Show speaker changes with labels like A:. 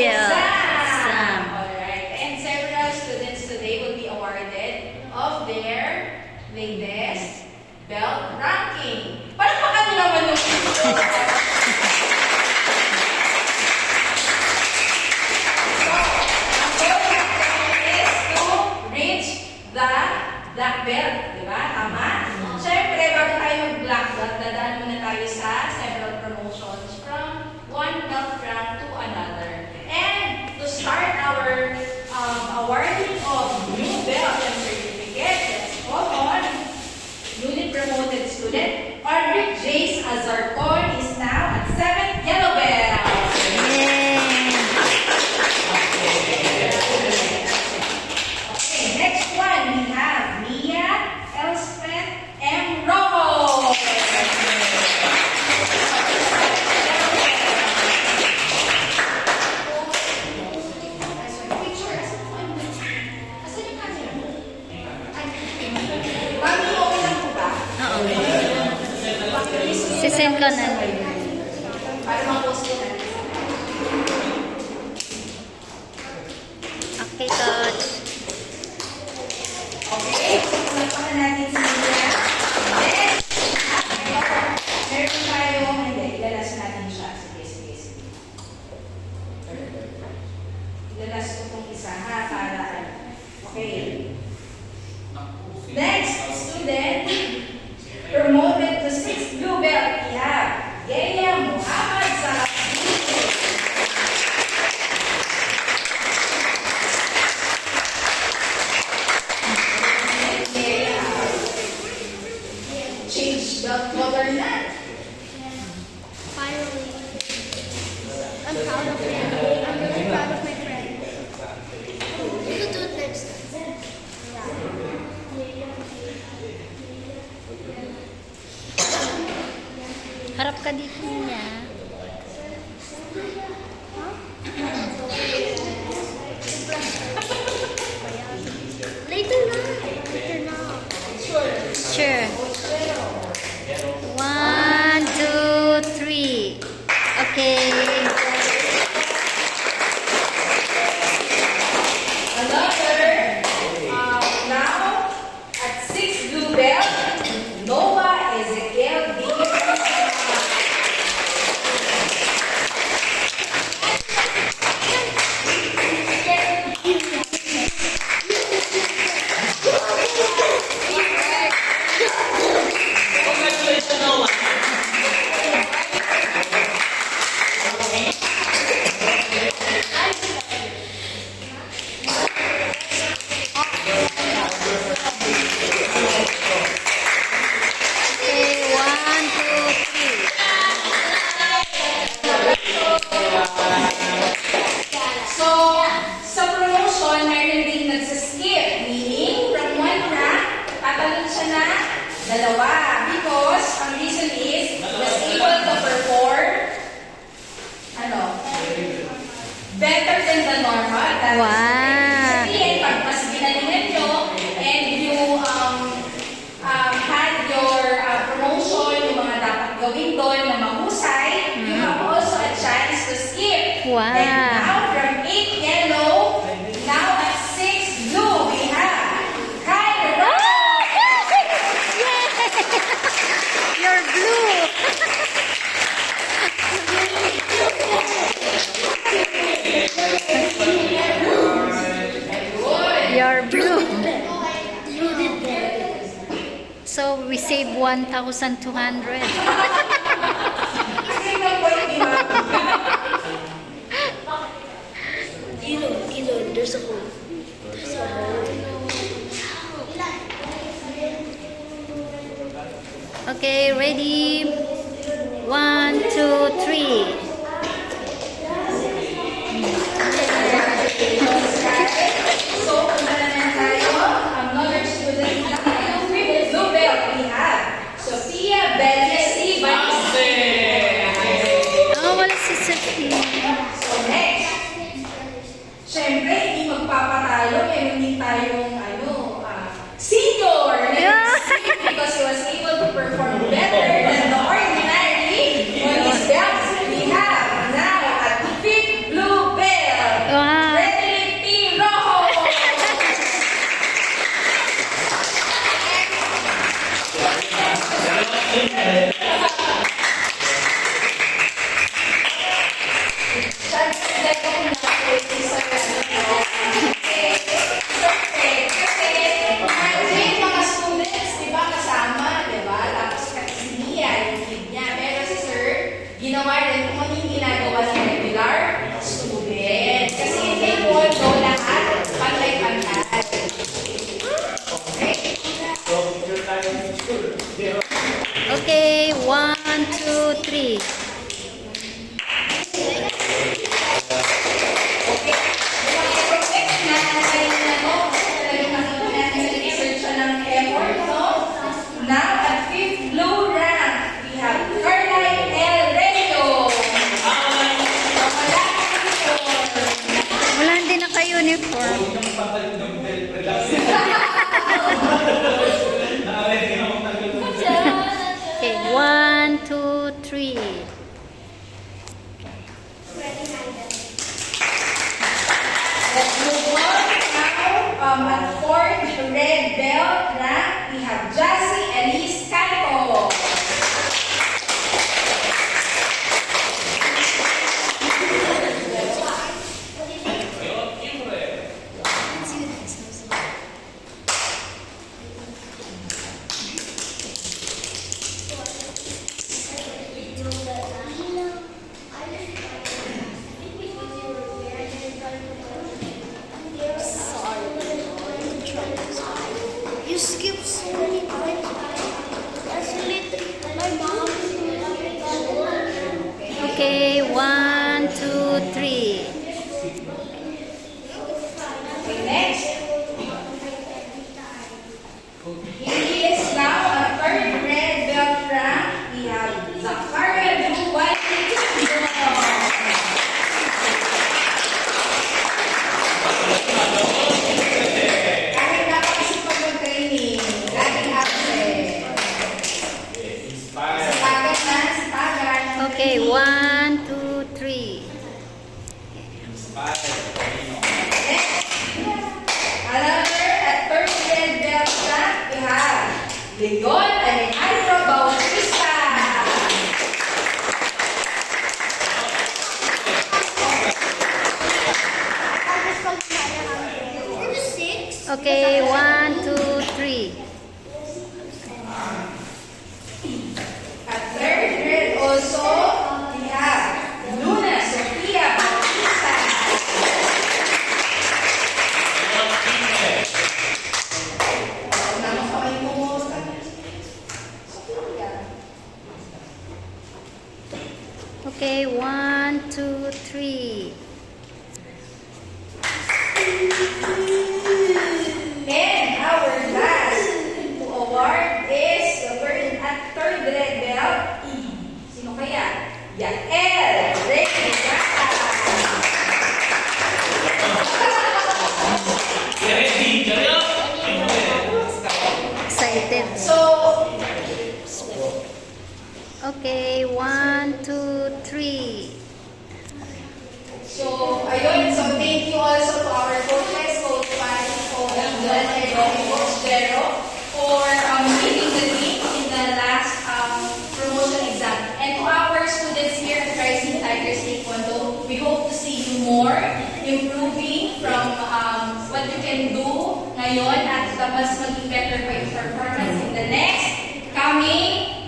A: exam.
B: Alright. And several students today will be awarded of their latest belt ranking. Palakpakan nyo naman yung black belt, di ba? Tama? Siyempre, bago tayo mag-black belt, dadaan muna tayo sa several promotions from one belt rank to another. And to start our awarding of new belt and certificate, let's call on newly promoted student, Audrey Jace Azarcon is now at 7th yellow belt.
A: Sisend ko na. Okay, coach.
B: Okay, pagpapakalan natin si Mia. Then, meron tayong, hindi, ilalas natin siya. Sige. Ilalas ko itong isa, ha, para, okay. Next, student, promoted to 6th blue belt, we have Yeya Muhammad Sarap. Change belt color na.
C: Finally, I'm proud of him. I'm really proud of my friend. We could do it next time.
A: Harap ka dito niya.
C: Later na.
A: Sure. 1, 2, 3. Okay.
B: Another, now at 6th blue belt, Noah Ezekiel D. Dalawa. Because, ang reason is, was able to perform, better than the normal.
A: Wow.
B: Sabihin, pag mas ginalingan nyo, and you had your promotion, yung mga dapat gawin doon na mahusay, you have also a chance to skip.
A: Wow.
B: And now, from 8 yellow, now at 6 blue, we have Kyra.
A: You're blue. You're blue. So we save 1,200.
C: Elon, there's a hole. There's a hole.
A: Okay, ready? 1, 2, 3.
B: So, punta naman tayo. Another student na with blue belt we have Sophia Bellesi Batiste.
A: Oh, wala si Sophie.
B: So, next. Siyempre, hindi magpapalala ko kung na-play si Sir. Perfect. Kasi, imagine mga students, di ba, kasama, di ba? Tapos si Mia, yung kid niya. Pero si Sir, ginawa rin kung ano yung ginagawa ng regular student. Kasi hindi po ito lahat pantay-pantay.
A: Okay, 1, 2, 3.
B: Now, at 5th blue rank, we have Caroline L. Reyno.
A: Wala din naka-uniform. Okay, 1, 2, 3.
B: Let's move on. Now, at 4th red belt rank, we have Jassy Elise Canto.
C: You skipped so many times. That's literally my mom.
A: Okay, 1, 2, 3.
B: Okay, next. He is now a 3rd red belt rank. We have Zakaria Blue White. Kahit napakasipag mag-training, laging absent. Sipagan na, sipagan.
A: Okay, 1, 2, 3.
B: Another at 3rd red belt rank, we have Leon Alejandro Bautista.
A: Okay, 1, 2, 3.
B: At 3rd grade also, we have Luna Sofia Bautista. Naman kamay mo.
A: Okay, 1, 2, 3.
B: And our last to award is the third red belt. Sino kaya? Yael Reyna.
A: Excited.
B: So,
A: Okay, 1, 2, 3.
B: So, ayun. So, thank you also to our coaches, Coach Patty, Coach Angel, and Coach Jero, for leading the team in the last promotion exam. And to our students here at Rising Tigers Taekwondo, we hope to see you more, improving from what you can do ngayon at mas maging better pa yung performance in the next coming